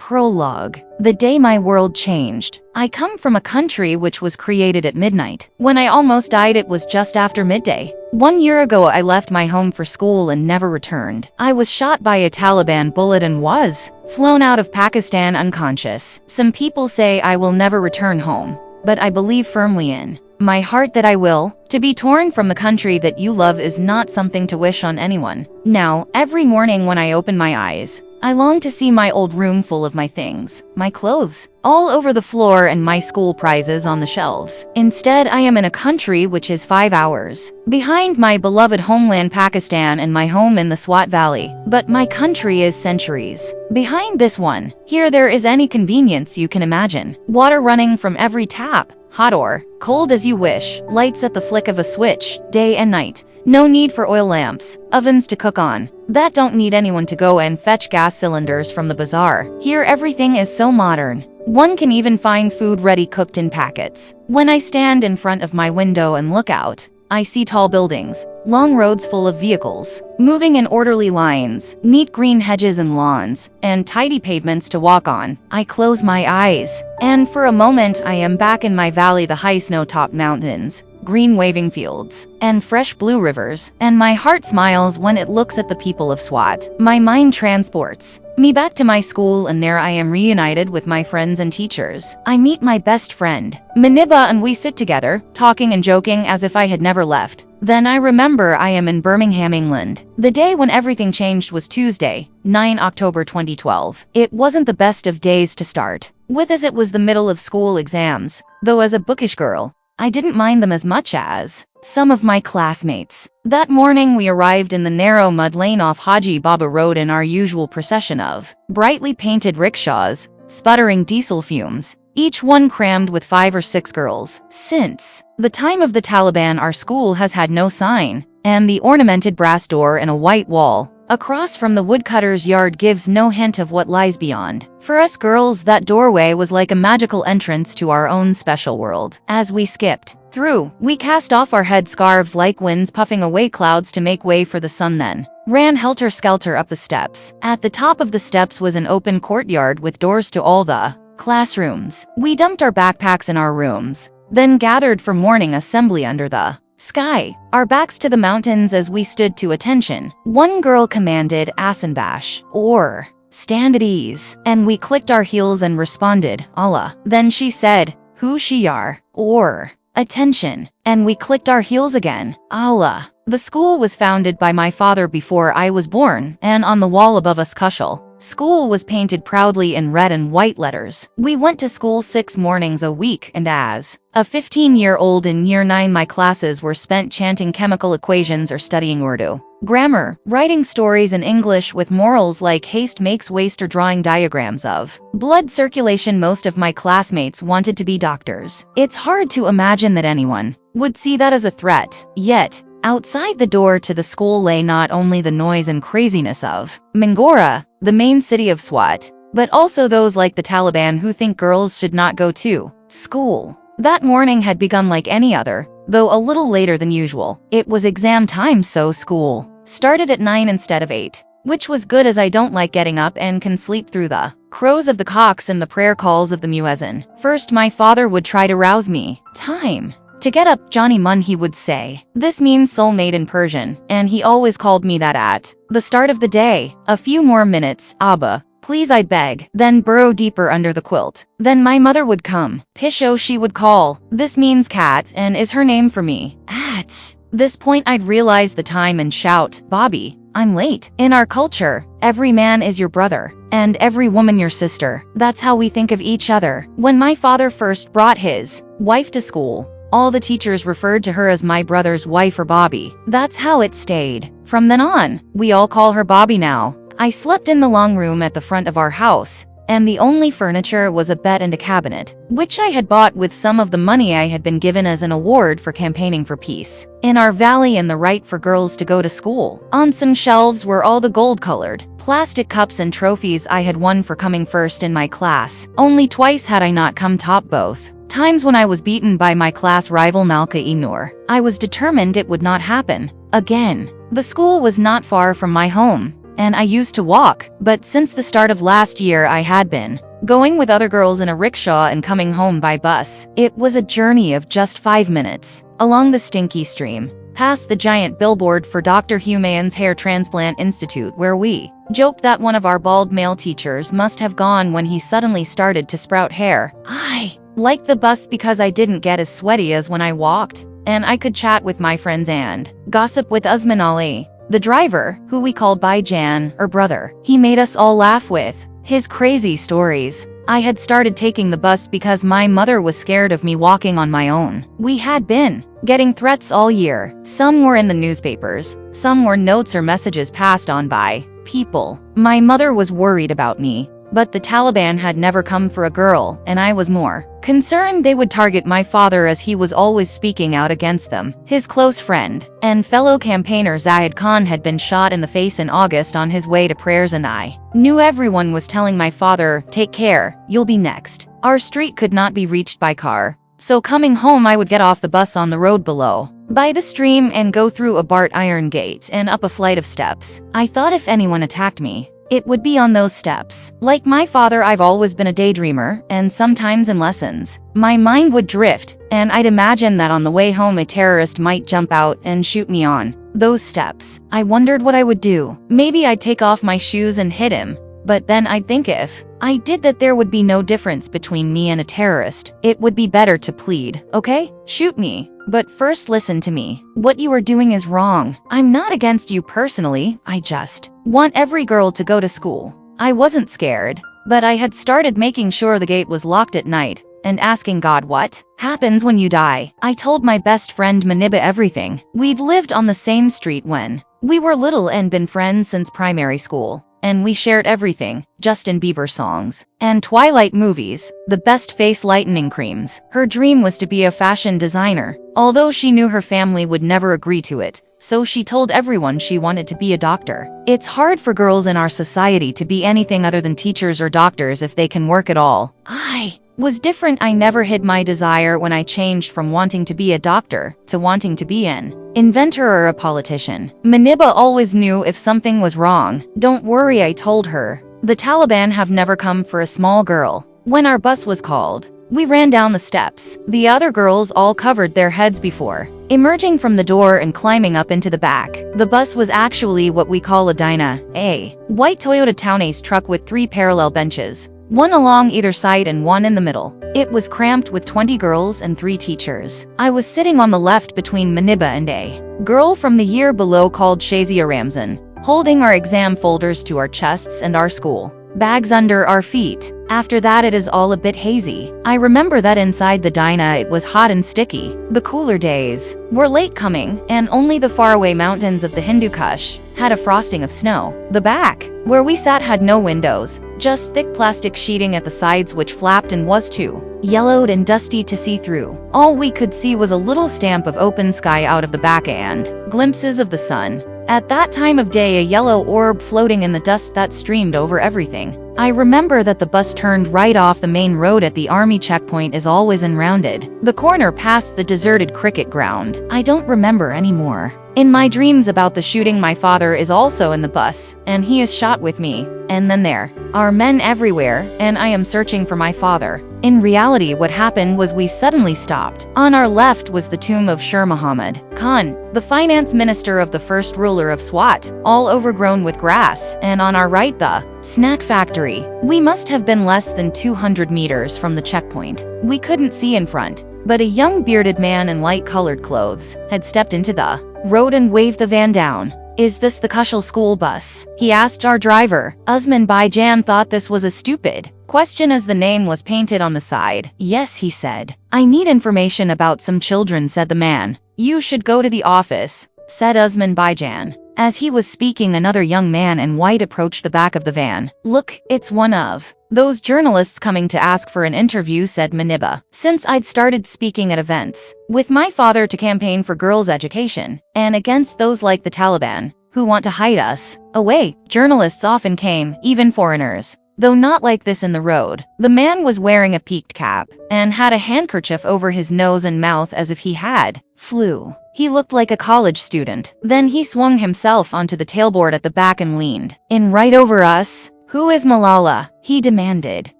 Prologue. The day my world changed. I come from a country which was created at midnight. When I almost died, it was just after midday. 1 year ago, I left my home for school and never returned. I was shot by a Taliban bullet and was flown out of Pakistan unconscious. Some people say I will never return home, but I believe firmly in my heart that I will. To be torn from the country that you love is not something to wish on anyone. Now, every morning when I open my eyes, I long to see my old room full of my things, my clothes, all over the floor and my school prizes on the shelves. Instead, I am in a country which is 5 hours behind my beloved homeland Pakistan and my home in the Swat Valley. But my country is centuries behind this one. Here there is any convenience you can imagine. Water running from every tap, hot or cold as you wish, lights at the flick of a switch, day and night. No need for oil lamps, ovens to cook on, that don't need anyone to go and fetch gas cylinders from the bazaar. Here everything is so modern. One can even find food ready cooked in packets. When I stand in front of my window and look out, I see tall buildings, long roads full of vehicles, moving in orderly lines, neat green hedges and lawns, and tidy pavements to walk on. I close my eyes, and for a moment I am back in my valley, the high snow-topped mountains, green waving fields, and fresh blue rivers, and my heart smiles when it looks at the people of Swat. My mind transports me back to my school, and there I am reunited with my friends and teachers. I meet my best friend, Maniba, and we sit together, talking and joking as if I had never left. Then I remember I am in Birmingham, England. The day when everything changed was Tuesday, 9 October 2012. It wasn't the best of days to start with, as it was the middle of school exams, though as a bookish girl, I didn't mind them as much as some of my classmates. That morning we arrived in the narrow mud lane off Haji Baba Road in our usual procession of brightly painted rickshaws, sputtering diesel fumes, each one crammed with 5 or 6 girls. Since the time of the Taliban, our school has had no sign, and the ornamented brass door and a white wall across from the woodcutter's yard gives no hint of what lies beyond. For us girls, that doorway was like a magical entrance to our own special world. As we skipped through, we cast off our head scarves like winds puffing away clouds to make way for the sun, then ran helter-skelter up the steps. At the top of the steps was an open courtyard with doors to all the classrooms. We dumped our backpacks in our rooms, then gathered for morning assembly under the sky, our backs to the mountains. As we stood to attention, one girl commanded Asanbash, or stand at ease, and we clicked our heels and responded, Allah. Then she said, Hushiyar, or attention, and we clicked our heels again, Allah. The school was founded by my father before I was born, and on the wall above us Kushal school was painted proudly in red and white letters. We went to school 6 mornings a week, and as a 15-year-old in year 9, my classes were spent chanting chemical equations or studying Urdu grammar, writing stories in English with morals like haste makes waste, or drawing diagrams of blood circulation. Most of my classmates wanted to be doctors. It's hard to imagine that anyone would see that as a threat. Yet, outside the door to the school lay not only the noise and craziness of Mangora, the main city of Swat, but also those like the Taliban who think girls should not go to school. That morning had begun like any other, though a little later than usual. It was exam time, so school started at 9 instead of 8, which was good as I don't like getting up and can sleep through the crows of the cocks and the prayer calls of the muezzin. First, my father would try to rouse me. Time to get up, Johnny Mun, he would say. This means soulmate in Persian, and he always called me that at the start of the day. A few more minutes, Abba, please, I'd beg, then burrow deeper under the quilt. Then my mother would come. Pisho, she would call. This means cat, and is her name for me. At this point, I'd realize the time and shout, Bobby, I'm late. In our culture, every man is your brother, and every woman your sister. That's how we think of each other. When my father first brought his wife to school, all the teachers referred to her as my brother's wife or Bobby. That's how it stayed. From then on, we all call her Bobby now. I slept in the long room at the front of our house, and the only furniture was a bed and a cabinet, which I had bought with some of the money I had been given as an award for campaigning for peace in our valley and the right for girls to go to school. On some shelves were all the gold-colored plastic cups and trophies I had won for coming first in my class. Only twice had I not come top both times, when I was beaten by my class rival Malka Noor. I was determined it would not happen again. The school was not far from my home, and I used to walk, but since the start of last year I had been going with other girls in a rickshaw and coming home by bus. It was a journey of just 5 minutes, along the stinky stream, past the giant billboard for Dr. Humayun's Hair Transplant Institute, where we joked that one of our bald male teachers must have gone when he suddenly started to sprout hair. I liked the bus because I didn't get as sweaty as when I walked, and I could chat with my friends and gossip with Usman Ali, the driver, who we called Baijan, or brother. He made us all laugh with his crazy stories. I had started taking the bus because my mother was scared of me walking on my own. We had been getting threats all year. Some were in the newspapers, some were notes or messages passed on by people. My mother was worried about me, but the Taliban had never come for a girl, and I was more concerned they would target my father, as he was always speaking out against them. His close friend and fellow campaigner Zahid Khan had been shot in the face in August on his way to prayers, and I knew everyone was telling my father, "Take care, you'll be next." Our street could not be reached by car, so coming home I would get off the bus on the road below, by the stream, and go through a barbed iron gate and up a flight of steps. I thought if anyone attacked me, it would be on those steps. Like my father, I've always been a daydreamer, and sometimes in lessons, my mind would drift, and I'd imagine that on the way home a terrorist might jump out and shoot me on those steps. I wondered what I would do. Maybe I'd take off my shoes and hit him, but then I'd think if I did that there would be no difference between me and a terrorist. It would be better to plead, "Okay, shoot me, but first listen to me. What you are doing is wrong. I'm not against you personally, I just want every girl to go to school." I wasn't scared, but I had started making sure the gate was locked at night, and asking God what happens when you die. I told my best friend Maniba everything. We'd lived on the same street when we were little and been friends since primary school, and we shared everything, Justin Bieber songs and Twilight movies, the best face lightening creams. Her dream was to be a fashion designer, although she knew her family would never agree to it, so she told everyone she wanted to be a doctor. It's hard for girls in our society to be anything other than teachers or doctors if they can work at all. I was different. I never hid my desire when I changed from wanting to be a doctor to wanting to be an inventor or a politician. Maniba always knew if something was wrong. "Don't worry," I told her. "The Taliban have never come for a small girl." When our bus was called, we ran down the steps. The other girls all covered their heads before emerging from the door and climbing up into the back. The bus was actually what we call a Dyna, a white Toyota Townace truck with 3 parallel benches, one along either side and one in the middle. It was cramped with 20 girls and 3 teachers. I was sitting on the left between Maniba and a girl from the year below called Shazia Ramzan, holding our exam folders to our chests and our school bags under our feet. After that it is all a bit hazy. I remember that inside the Dyna it was hot and sticky. The cooler days were late coming, and only the faraway mountains of the Hindu Kush had a frosting of snow. The back, where we sat, had no windows, just thick plastic sheeting at the sides which flapped and was too yellowed and dusty to see through. All we could see was a little stamp of open sky out of the back and glimpses of the sun. At that time of day, a yellow orb floating in the dust that streamed over everything. I remember that the bus turned right off the main road at the army checkpoint is always in rounded. The corner past the deserted cricket ground. I don't remember anymore. In my dreams about the shooting, my father is also in the bus, and he is shot with me. And then there are men everywhere, and I am searching for my father. In reality, what happened was we suddenly stopped. On our left was the tomb of Sher Muhammad Khan, the finance minister of the first ruler of Swat, all overgrown with grass, and on our right the snack factory. We must have been less than 200 meters from the checkpoint. We couldn't see in front, but a young bearded man in light-colored clothes had stepped into the road and waved the van down. "Is this the Kushal school bus?" he asked our driver. Usman Baijan thought this was a stupid question as the name was painted on the side. "Yes," he said. "I need information about some children," said the man. "You should go to the office," said Usman Baijan. As he was speaking, another young man in white approached the back of the van. "Look, it's one of those journalists coming to ask for an interview," said Maniba. Since I'd started speaking at events with my father to campaign for girls' education and against those like the Taliban who want to hide us away, journalists often came, even foreigners. Though not like this in the road. The man was wearing a peaked cap and had a handkerchief over his nose and mouth as if he had flu. He looked like a college student. Then he swung himself onto the tailboard at the back and leaned in right over us. "Who is Malala?" he demanded.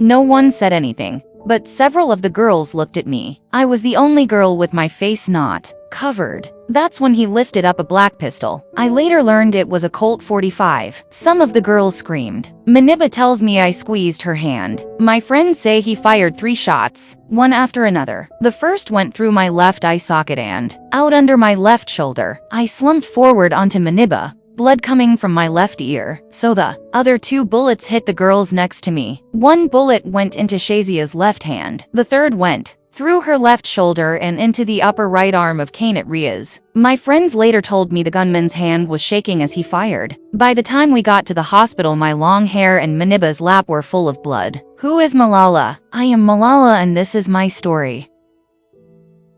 No one said anything, but several of the girls looked at me. I was the only girl with my face not covered. That's when he lifted up a black pistol. I later learned it was a Colt 45. Some of the girls screamed. Maniba tells me I squeezed her hand. My friends say he fired 3 shots, one after another. The first went through my left eye socket and out under my left shoulder. I slumped forward onto Maniba, blood coming from my left ear. So the other 2 bullets hit the girls next to me. One bullet went into Shazia's left hand. The third went through her left shoulder and into the upper right arm of Kainat Riaz. My friends later told me the gunman's hand was shaking as he fired. By the time we got to the hospital, my long hair and Maniba's lap were full of blood. Who is Malala? I am Malala and this is my story.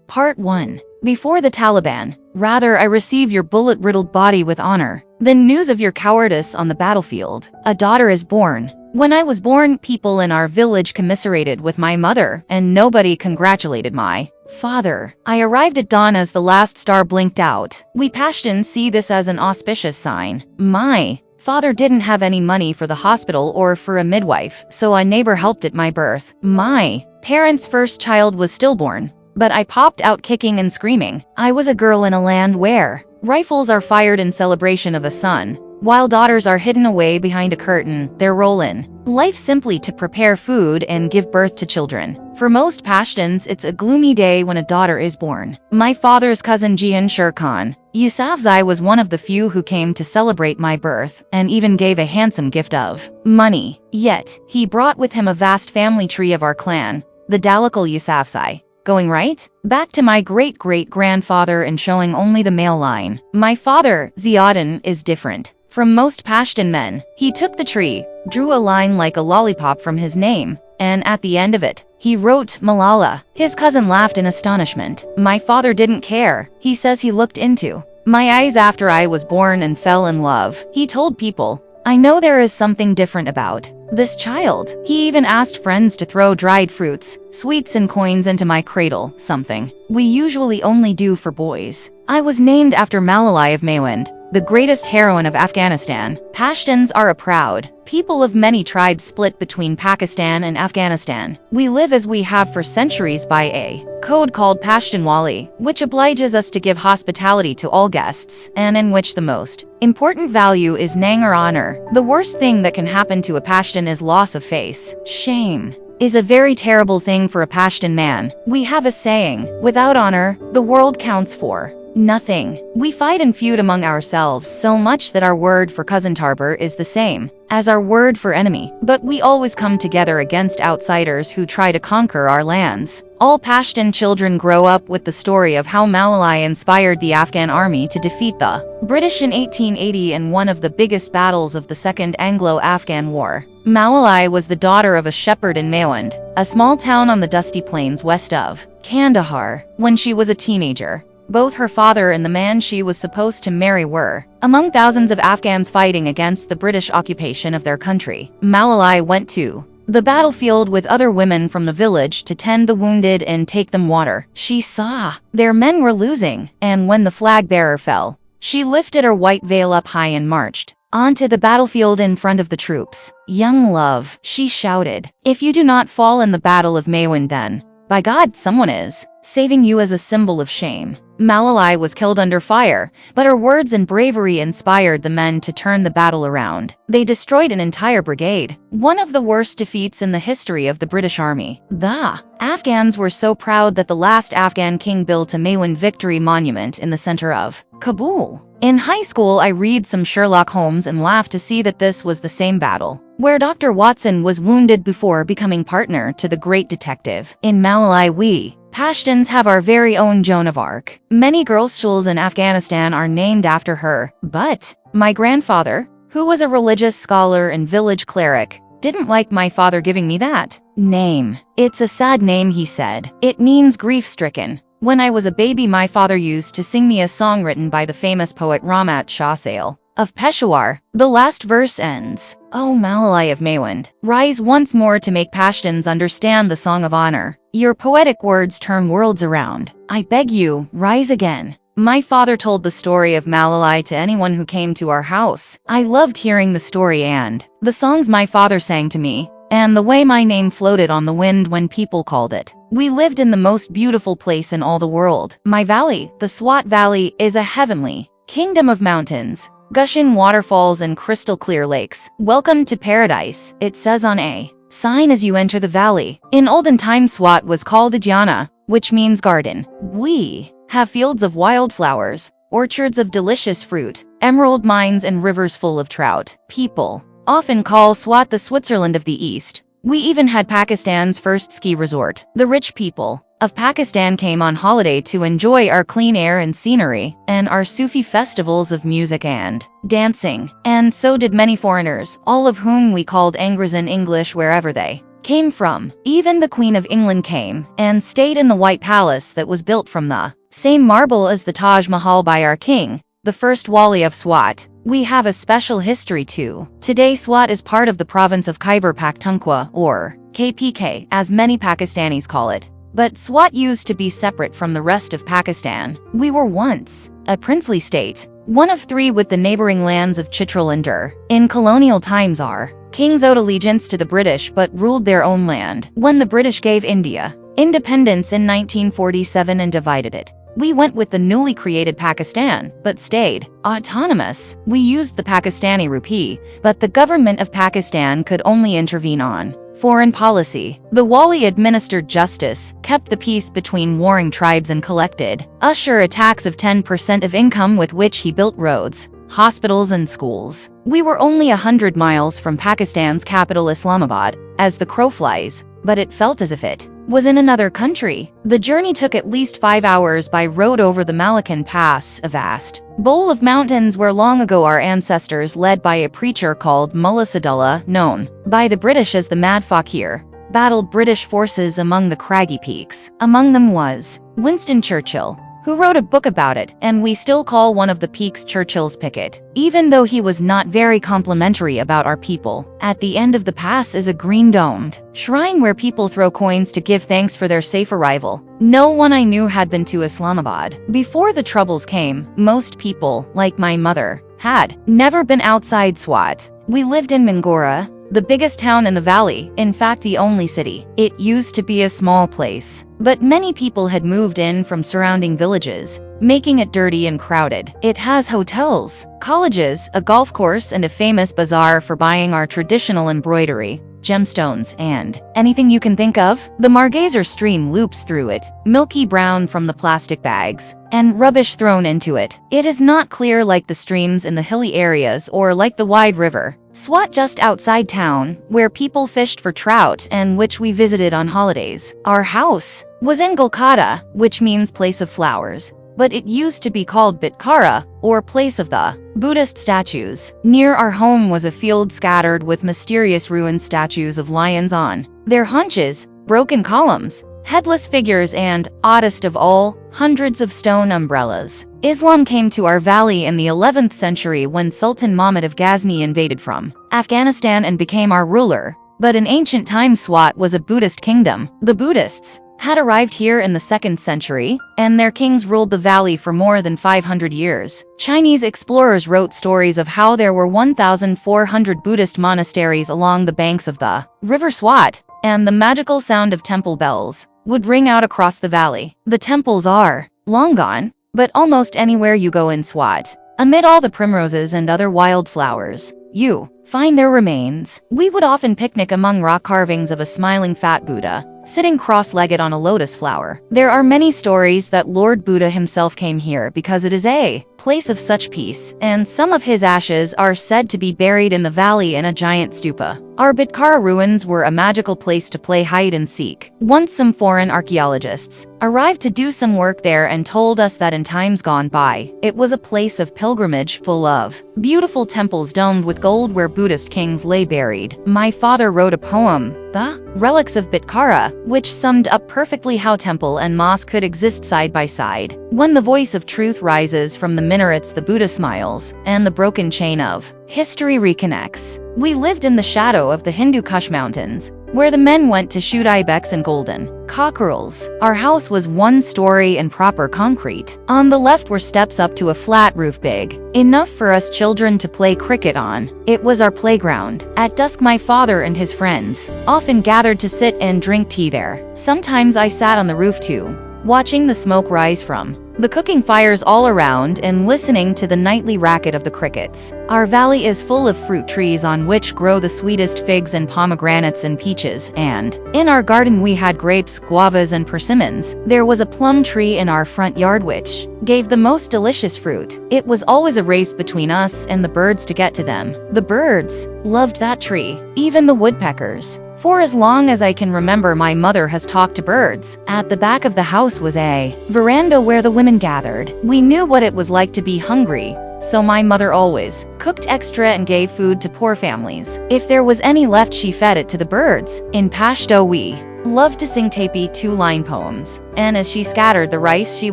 Part 1. Before the Taliban, rather I receive your bullet-riddled body with honor than news of your cowardice on the battlefield. A daughter is born. When I was born, people in our village commiserated with my mother, and nobody congratulated my father. I arrived at dawn as the last star blinked out. We Pashtuns see this as an auspicious sign. My father didn't have any money for the hospital or for a midwife, so a neighbor helped at my birth. My parents' first child was stillborn, but I popped out kicking and screaming. I was a girl in a land where rifles are fired in celebration of a son, while daughters are hidden away behind a curtain, their role in life simply to prepare food and give birth to children. For most Pashtuns, it's a gloomy day when a daughter is born. My father's cousin Jian Sher Khan Yousafzai was one of the few who came to celebrate my birth, and even gave a handsome gift of money. Yet, he brought with him a vast family tree of our clan, the Dalakal Yousafzai. Going right back to my great-great-grandfather and showing only the male line. My father, Ziauddin, is different from most Pashtun men. He took the tree, drew a line like a lollipop from his name, and at the end of it, he wrote Malala. His cousin laughed in astonishment. My father didn't care. He says he looked into my eyes after I was born and fell in love. He told people, "I know there is something different about this child." He even asked friends to throw dried fruits, sweets and coins into my cradle, something we usually only do for boys. I was named after Malala of Maiwand, the greatest heroine of Afghanistan. Pashtuns are a proud people of many tribes split between Pakistan and Afghanistan. We live as we have for centuries by a code called Pashtunwali, which obliges us to give hospitality to all guests, and in which the most important value is nang or honor. The worst thing that can happen to a Pashtun is loss of face. Shame is a very terrible thing for a Pashtun man. We have a saying, without honor, the world counts for nothing. We fight and feud among ourselves so much that our word for cousin Tarbar is the same as our word for enemy, but we always come together against outsiders who try to conquer our lands. All Pashtun children grow up with the story of how Malala inspired the Afghan army to defeat the British in 1880 in one of the biggest battles of the Second Anglo-Afghan War. Malala was the daughter of a shepherd in Maiwand, a small town on the dusty plains west of Kandahar. When she was a teenager, both her father and the man she was supposed to marry were among thousands of Afghans fighting against the British occupation of their country. Malala went to the battlefield with other women from the village to tend the wounded and take them water. She saw their men were losing, and when the flag bearer fell, she lifted her white veil up high and marched onto the battlefield in front of the troops. "Young love," she shouted, "if you do not fall in the Battle of Maiwand, then, by God, someone is saving you as a symbol of shame." Malala was killed under fire, but her words and bravery inspired the men to turn the battle around. They destroyed an entire brigade, one of the worst defeats in the history of the British Army. The Afghans were so proud that the last Afghan king built a Maiwand Victory Monument in the center of Kabul. In high school, I read some Sherlock Holmes and laughed to see that this was the same battle where Dr. Watson was wounded before becoming partner to the great detective. In Malala, we Pashtuns have our very own Joan of Arc. Many girls' schools in Afghanistan are named after her, but my grandfather, who was a religious scholar and village cleric, didn't like my father giving me that name. "It's a sad name," he said. "It means grief-stricken." When I was a baby, my father used to sing me a song written by the famous poet Ramat Shah Sale of Peshawar. The last verse ends, "O Malala of Maiwand, rise once more to make Pashtuns understand the song of honor. Your poetic words turn worlds around. I beg you, rise again. My father told the story of Malala to anyone who came to our house. I loved hearing the story and the songs my father sang to me, and the way my name floated on the wind when people called it. We lived in the most beautiful place in all the world. My valley, the Swat Valley, is a heavenly kingdom of mountains, gushing waterfalls and crystal clear lakes. Welcome to paradise, it says on a sign as you enter the valley. In olden times, Swat was called Ajana, which means garden. We have fields of wildflowers, orchards of delicious fruit, emerald mines and rivers full of trout. People often call Swat the Switzerland of the East. We even had Pakistan's first ski resort. The rich people of Pakistan came on holiday to enjoy our clean air and scenery, and our Sufi festivals of music and dancing. And so did many foreigners, all of whom we called Angras in English wherever they came from. Even the Queen of England came and stayed in the White Palace that was built from the same marble as the Taj Mahal by our king, the first Wali of Swat. We have a special history too. Today Swat is part of the province of Khyber Pakhtunkhwa, or KPK, as many Pakistanis call it. But Swat used to be separate from the rest of Pakistan. We were once a princely state, one of three with the neighboring lands of Chitral and Dur. In colonial times our kings owed allegiance to the British but ruled their own land. When the British gave India independence in 1947 and divided it, we went with the newly created Pakistan, but stayed autonomous. We used the Pakistani rupee, but the government of Pakistan could only intervene on foreign policy. The Wali administered justice, kept the peace between warring tribes and collected a tax of 10% of income with which he built roads, hospitals and schools. We were only 100 miles from Pakistan's capital Islamabad, as the crow flies, but it felt as if it was in another country. The journey took at least 5 hours by road over the Malakan Pass, a vast bowl of mountains where long ago our ancestors, led by a preacher called Mullah Sadullah, known by the British as the Mad Fakir, battled British forces among the craggy peaks. Among them was Winston Churchill, who wrote a book about it, and we still call one of the peaks Churchill's Picket, even though he was not very complimentary about our people. At the end of the pass is a green-domed shrine where people throw coins to give thanks for their safe arrival. No one I knew had been to Islamabad. Before the troubles came, most people, like my mother, had never been outside Swat. We lived in Mingora, the biggest town in the valley, in fact the only city. It used to be a small place, but many people had moved in from surrounding villages, making it dirty and crowded. It has hotels, colleges, a golf course and a famous bazaar for buying our traditional embroidery, gemstones, and anything you can think of. The Margazar stream loops through it, milky brown from the plastic bags and rubbish thrown into it. It is not clear like the streams in the hilly areas or like the wide river Swat just outside town, where people fished for trout and which we visited on holidays. Our house was in Golkata, which means place of flowers, but it used to be called Bitkara, or place of the Buddhist statues. Near our home was a field scattered with mysterious ruined statues of lions on their haunches, broken columns, headless figures and, oddest of all, hundreds of stone umbrellas. Islam came to our valley in the 11th century when Sultan Mahmud of Ghazni invaded from Afghanistan and became our ruler. But in ancient times Swat was a Buddhist kingdom. The Buddhists had arrived here in the 2nd century, and their kings ruled the valley for more than 500 years. Chinese explorers wrote stories of how there were 1,400 Buddhist monasteries along the banks of the River Swat, and the magical sound of temple bells would ring out across the valley. The temples are long gone, but almost anywhere you go in Swat, amid all the primroses and other wildflowers, you find their remains. We would often picnic among rock carvings of a smiling fat Buddha, sitting cross-legged on a lotus flower. There are many stories that Lord Buddha himself came here because it is a place of such peace, and some of his ashes are said to be buried in the valley in a giant stupa. Our Bitkara ruins were a magical place to play hide and seek. Once some foreign archaeologists arrived to do some work there and told us that in times gone by, it was a place of pilgrimage full of beautiful temples domed with gold where Buddhist kings lay buried. My father wrote a poem, The Relics of Bitkara, which summed up perfectly how temple and mosque could exist side by side. When the voice of truth rises from the minarets, the Buddha smiles, and the broken chain of history reconnects. We lived in the shadow of the Hindu Kush Mountains, where the men went to shoot ibex and golden cockerels. Our house was one story and proper concrete. On the left were steps up to a flat roof big enough for us children to play cricket on. It was our playground. At dusk my father and his friends often gathered to sit and drink tea there. Sometimes I sat on the roof too, watching the smoke rise from the cooking fires all around and listening to the nightly racket of the crickets. Our valley is full of fruit trees on which grow the sweetest figs and pomegranates and peaches, and in our garden we had grapes, guavas, and persimmons. There was a plum tree in our front yard which gave the most delicious fruit. It was always a race between us and the birds to get to them. The birds loved that tree, even the woodpeckers. For as long as I can remember, my mother has talked to birds. At the back of the house was a veranda where the women gathered. We knew what it was like to be hungry, so my mother always cooked extra and gave food to poor families. If there was any left, she fed it to the birds. In Pashto, we loved to sing Tapi two-line poems, and as she scattered the rice, she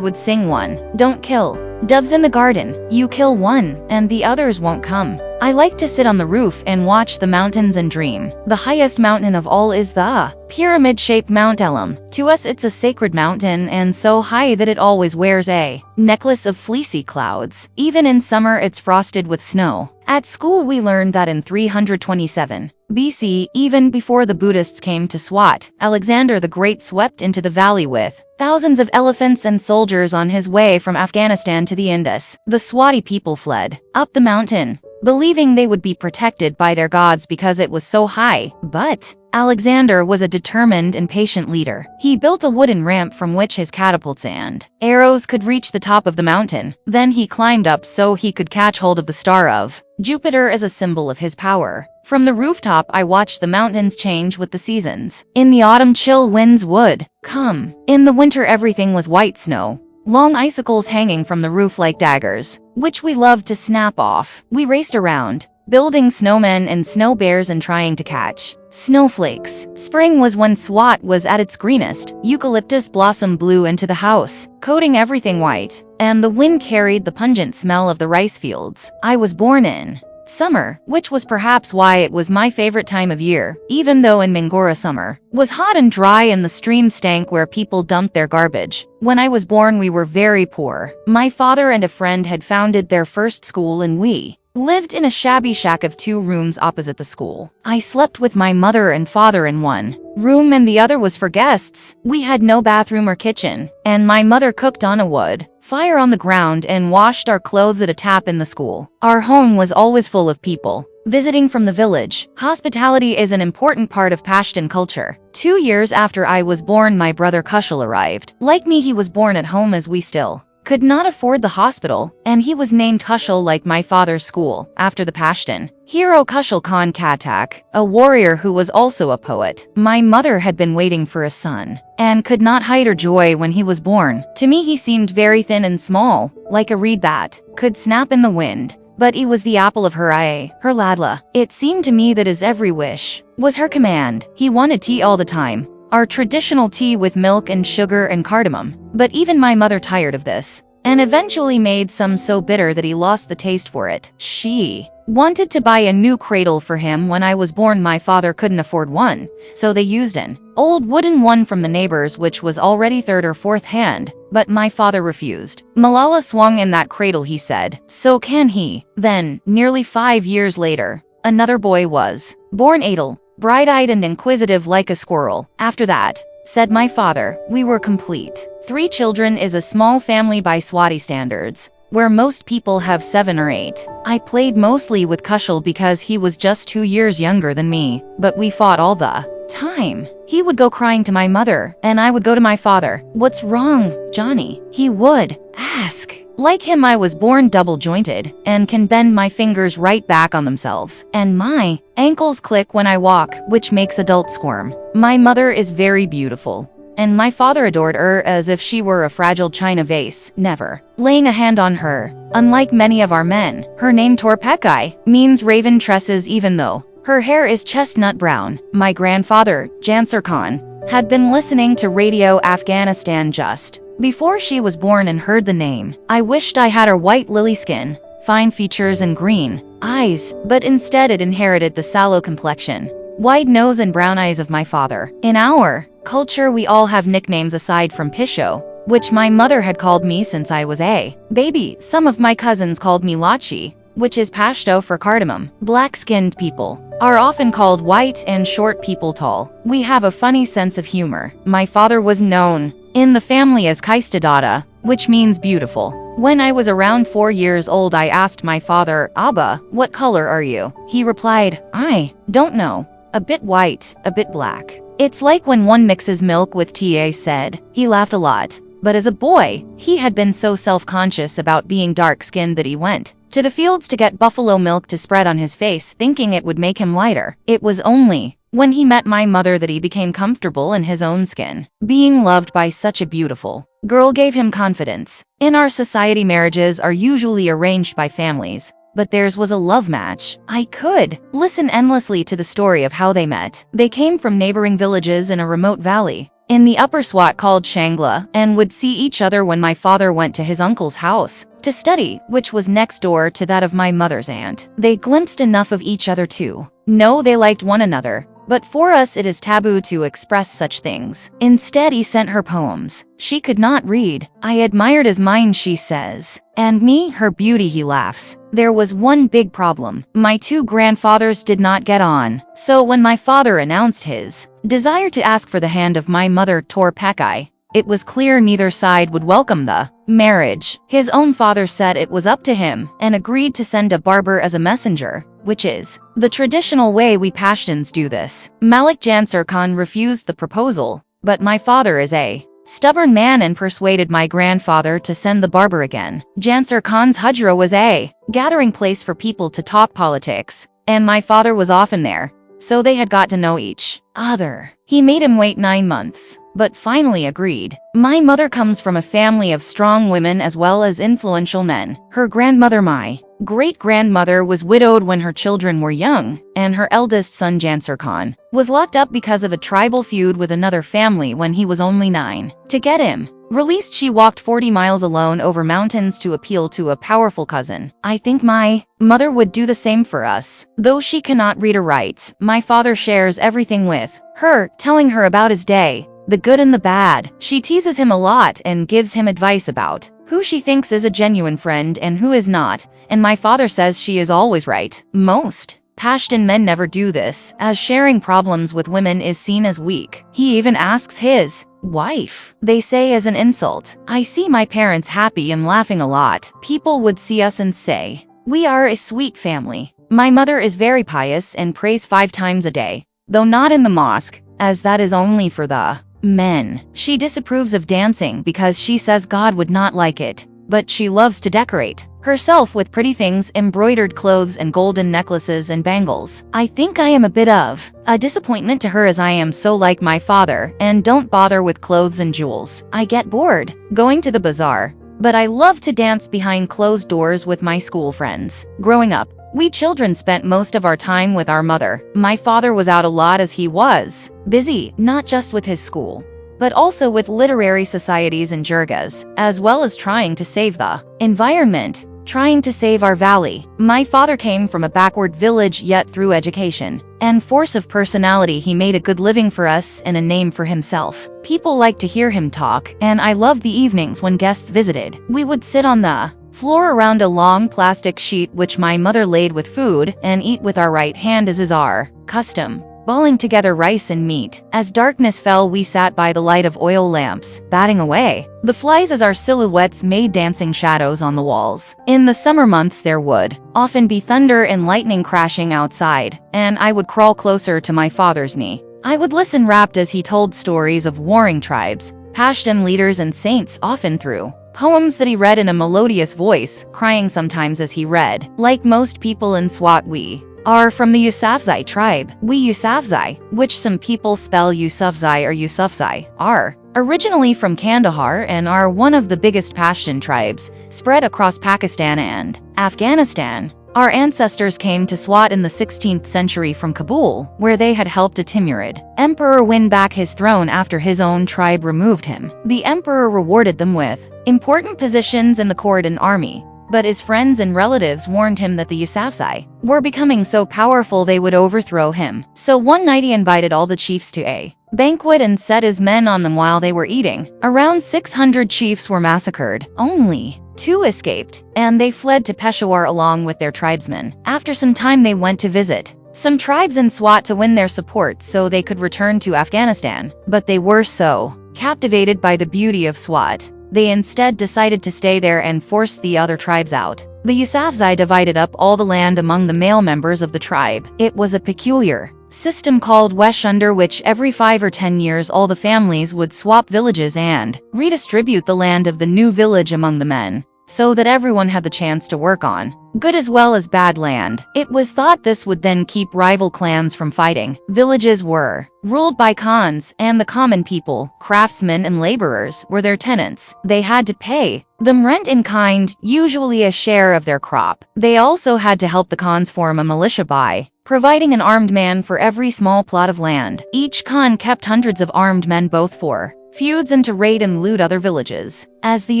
would sing one. Don't kill doves in the garden. You kill one, and the others won't come. I like to sit on the roof and watch the mountains and dream. The highest mountain of all is the pyramid-shaped Mount Elam. To us it's a sacred mountain and so high that it always wears a necklace of fleecy clouds. Even in summer it's frosted with snow. At school we learned that in 327 BC, even before the Buddhists came to Swat, Alexander the Great swept into the valley with thousands of elephants and soldiers on his way from Afghanistan to the Indus. The Swati people fled up the mountain, believing they would be protected by their gods because it was so high. But Alexander was a determined and patient leader. He built a wooden ramp from which his catapults and arrows could reach the top of the mountain. Then he climbed up so he could catch hold of the star of Jupiter as a symbol of his power. From the rooftop, I watched the mountains change with the seasons. In the autumn, chill winds would come. In the winter, everything was white snow, long icicles hanging from the roof like daggers, which we loved to snap off. We raced around, building snowmen and snow bears and trying to catch snowflakes. Spring was when Swat was at its greenest. Eucalyptus blossom blew into the house, coating everything white, and the wind carried the pungent smell of the rice fields. I was born in summer, which was perhaps why it was my favorite time of year, even though in Mingora summer was hot and dry and the stream stank where people dumped their garbage. When I was born, we were very poor. My father and a friend had founded their first school and we lived in a shabby shack of 2 rooms opposite the school. I slept with my mother and father in one room and the other was for guests. We had no bathroom or kitchen, and my mother cooked on a wood fire on the ground and washed our clothes at a tap in the school. Our home was always full of people visiting from the village. Hospitality is an important part of Pashtun culture. 2 years after I was born, my brother Kushal arrived. Like me, he was born at home as we still could not afford the hospital, and he was named Kushal like my father's school, after the Pashtun hero Kushal Khan Khatak, a warrior who was also a poet. My mother had been waiting for a son, and could not hide her joy when he was born. To me he seemed very thin and small, like a reed that could snap in the wind. But he was the apple of her eye, her ladla. It seemed to me that his every wish was her command. He wanted tea all the time, our traditional tea with milk and sugar and cardamom. But even my mother tired of this, and eventually made some so bitter that he lost the taste for it. She wanted to buy a new cradle for him when I was born. My father couldn't afford one, so they used an old wooden one from the neighbors which was already 3rd or 4th hand, but my father refused. Malala swung in that cradle, he said. So can he. Then, nearly 5 years later, another boy was born, Adel, bright-eyed and inquisitive like a squirrel. After that, said my father, we were complete. 3 children is a small family by Swati standards, where most people have 7 or 8. I played mostly with Kushal because he was just 2 years younger than me, but we fought all the time. He would go crying to my mother, and I would go to my father. What's wrong, Johnny? He would ask. Like him, I was born double-jointed and can bend my fingers right back on themselves, and my ankles click when I walk, which makes adults squirm. My mother is very beautiful, and my father adored her as if she were a fragile china vase, never laying a hand on her. Unlike many of our men, her name Torpekai means raven tresses, even though her hair is chestnut brown. My grandfather, Jansar Khan, had been listening to Radio Afghanistan just before she was born and heard the name. I wished I had her white lily skin, fine features and green eyes, but instead it inherited the sallow complexion. wide nose and brown eyes of my father. In our culture, we all have nicknames aside from Pisho, which my mother had called me since I was a baby. Some of my cousins called me Lachi, which is Pashto for cardamom. Black-skinned people are often called white and short people tall. We have a funny sense of humor. My father was known in the family as Kaistadada, which means beautiful. When I was around 4 years old, I asked my father, "Abba, what color are you?" He replied, "I don't know. A bit white, a bit black. It's like when one mixes milk with tea," I said. He laughed a lot. But as a boy, he had been so self-conscious about being dark-skinned that he went to the fields to get buffalo milk to spread on his face, thinking it would make him lighter. It was only when he met my mother that he became comfortable in his own skin. Being loved by such a beautiful girl gave him confidence. In our society, marriages are usually arranged by families, but theirs was a love match. I could listen endlessly to the story of how they met. They came from neighboring villages in a remote valley in the upper Swat called Shangla, and would see each other when my father went to his uncle's house to study, which was next door to that of my mother's aunt. They glimpsed enough of each other to know they liked one another. But for us, it is taboo to express such things. Instead, he sent her poems. She could not read. "I admired his mind," she says. "And me, her beauty," he laughs. There was one big problem. My two grandfathers did not get on. So when my father announced his desire to ask for the hand of my mother, Tor Pekai, it was clear neither side would welcome the marriage. His own father said it was up to him and agreed to send a barber as a messenger, which is the traditional way we Pashtuns do this. Malik Jansar Khan refused the proposal, but my father is a stubborn man and persuaded my grandfather to send the barber again. Jansar Khan's hujra was a gathering place for people to talk politics, and my father was often there, so they had got to know each other. He made him wait 9 months, but finally agreed. My mother comes from a family of strong women as well as influential men. Her grandmother, my great-grandmother, was widowed when her children were young, and her eldest son, Jansar Khan, was locked up because of a tribal feud with another family when he was only 9. To get him released, she walked 40 miles alone over mountains to appeal to a powerful cousin. I think my mother would do the same for us. Though she cannot read or write, my father shares everything with her, telling her about his day, the good and the bad. She teases him a lot and gives him advice about who she thinks is a genuine friend and who is not, and my father says she is always right. Most Pashtun men never do this, as sharing problems with women is seen as weak. He even asks his wife. They say as an insult. I see my parents happy and laughing a lot. People would see us and say, "We are a sweet family." My mother is very pious and prays 5 times a day, though not in the mosque, as that is only for the men. She disapproves of dancing because she says God would not like it, but she loves to decorate herself with pretty things, embroidered clothes and golden necklaces and bangles. I think I am a bit of a disappointment to her, as I am so like my father and don't bother with clothes and jewels. I get bored going to the bazaar, but I love to dance behind closed doors with my school friends. Growing up, we children spent most of our time with our mother. My father was out a lot as he was busy, not just with his school, but also with literary societies and jirgas, as well as trying to save the environment, trying to save our valley. My father came from a backward village, yet through education and force of personality, he made a good living for us and a name for himself. People liked to hear him talk, and I loved the evenings when guests visited. We would sit on the floor around a long plastic sheet which my mother laid with food and eat with our right hand, as is our custom, balling together rice and meat. As darkness fell, we sat by the light of oil lamps, batting away the flies as our silhouettes made dancing shadows on the walls. In the summer months, there would often be thunder and lightning crashing outside, and I would crawl closer to my father's knee. I would listen rapt as he told stories of warring tribes, Pashtun leaders and saints, often through poems that he read in a melodious voice, crying sometimes as he read. Like most people in Swat, we are from the Yusufzai tribe. We Yusufzai, which some people spell Yusufzai or Yusufzai, are originally from Kandahar and are one of the biggest Pashtun tribes spread across Pakistan and Afghanistan. Our ancestors came to Swat in the 16th century from Kabul, where they had helped a Timurid emperor win back his throne after his own tribe removed him. The emperor rewarded them with important positions in the court and army, but his friends and relatives warned him that the Yusufzai were becoming so powerful they would overthrow him. So one night he invited all the chiefs to a banquet and set his men on them while they were eating. Around 600 chiefs were massacred. Only 2 escaped, and they fled to Peshawar along with their tribesmen. After some time they went to visit some tribes in Swat to win their support so they could return to Afghanistan. But they were so captivated by the beauty of Swat, they instead decided to stay there and forced the other tribes out. The Yusufzai divided up all the land among the male members of the tribe. It was a peculiar system called Wesh, under which every 5 or 10 years all the families would swap villages and redistribute the land of the new village among the men, so that everyone had the chance to work on good as well as bad land. It was thought this would then keep rival clans from fighting. Villages were ruled by khans, and the common people, craftsmen and laborers, were their tenants. They had to pay them rent in kind, usually a share of their crop. They also had to help the khans form a militia by providing an armed man for every small plot of land. Each khan kept hundreds of armed men both for feuds and to raid and loot other villages. As the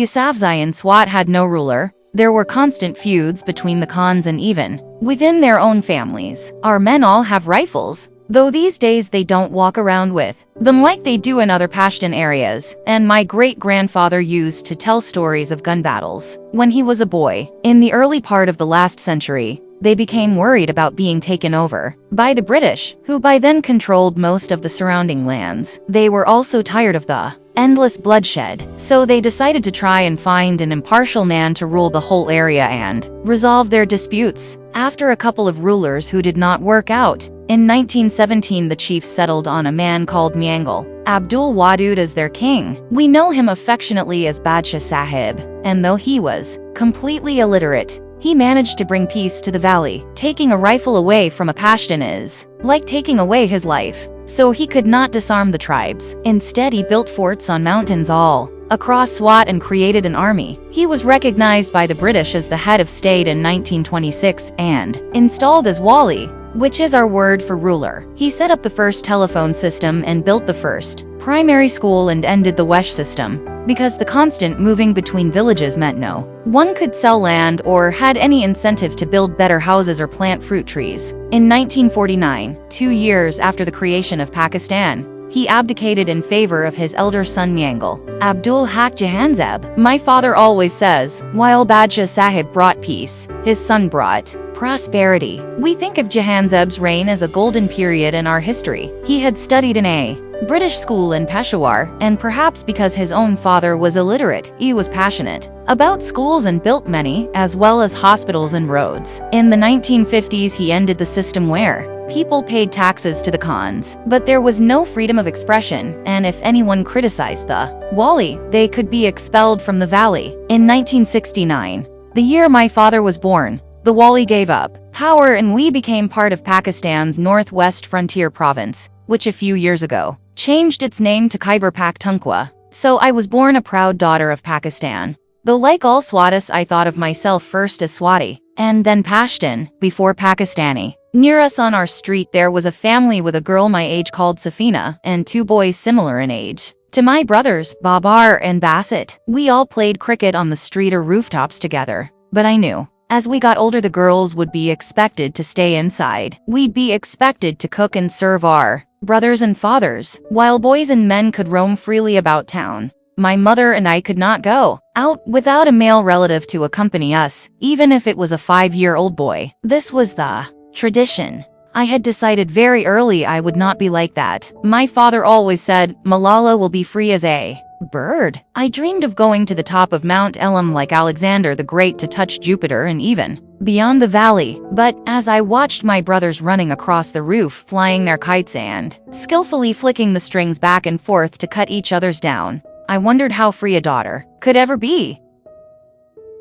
Yusufzai in Swat had no ruler, there were constant feuds between the khans and even within their own families. Our men all have rifles, though these days they don't walk around with them like they do in other Pashtun areas, and my great-grandfather used to tell stories of gun battles when he was a boy. In the early part of the last century, they became worried about being taken over by the British, who by then controlled most of the surrounding lands. They were also tired of the endless bloodshed, so they decided to try and find an impartial man to rule the whole area and resolve their disputes. After a couple of rulers who did not work out, in 1917 the chiefs settled on a man called Miangal Abdul Wadud as their king. We know him affectionately as Badshah Sahib, and though he was completely illiterate, he managed to bring peace to the valley. Taking a rifle away from a Pashtun is like taking away his life, so he could not disarm the tribes. Instead, he built forts on mountains all across Swat and created an army. He was recognized by the British as the head of state in 1926 and installed as Wali, which is our word for ruler. He set up the first telephone system and built the first primary school and ended the Wesh system, because the constant moving between villages meant no one could sell land or had any incentive to build better houses or plant fruit trees. In 1949, 2 years after the creation of Pakistan, he abdicated in favor of his elder son Miangal Abdul Haq Jahanzeb. My father always says, while Badshah Sahib brought peace, his son brought prosperity. We think of Jahanzeb's reign as a golden period in our history. He had studied in a British school in Peshawar, and perhaps because his own father was illiterate, he was passionate about schools and built many, as well as hospitals and roads. In the 1950s, he ended the system where people paid taxes to the khans, but there was no freedom of expression, and if anyone criticized the Wali, they could be expelled from the valley. In 1969, the year my father was born, the Wali gave up power and we became part of Pakistan's northwest frontier province, which a few years ago changed its name to Khyber Pakhtunkhwa. So I was born a proud daughter of Pakistan. Though like all Swatis, I thought of myself first as Swati, and then Pashtun, before Pakistani. Near us on our street there was a family with a girl my age called Safina, and 2 boys similar in age to my brothers, Babar and Basit. We all played cricket on the street or rooftops together, but I knew as we got older the girls would be expected to stay inside. We'd be expected to cook and serve our brothers and fathers, while boys and men could roam freely about town. My mother and I could not go out without a male relative to accompany us, even if it was a 5-year-old boy. This was the tradition. I had decided very early I would not be like that. My father always said, Malala will be free as a bird. I dreamed of going to the top of Mount Elam like Alexander the Great to touch Jupiter and even beyond the valley. But as I watched my brothers running across the roof, flying their kites and skillfully flicking the strings back and forth to cut each other's down, I wondered how free a daughter could ever be.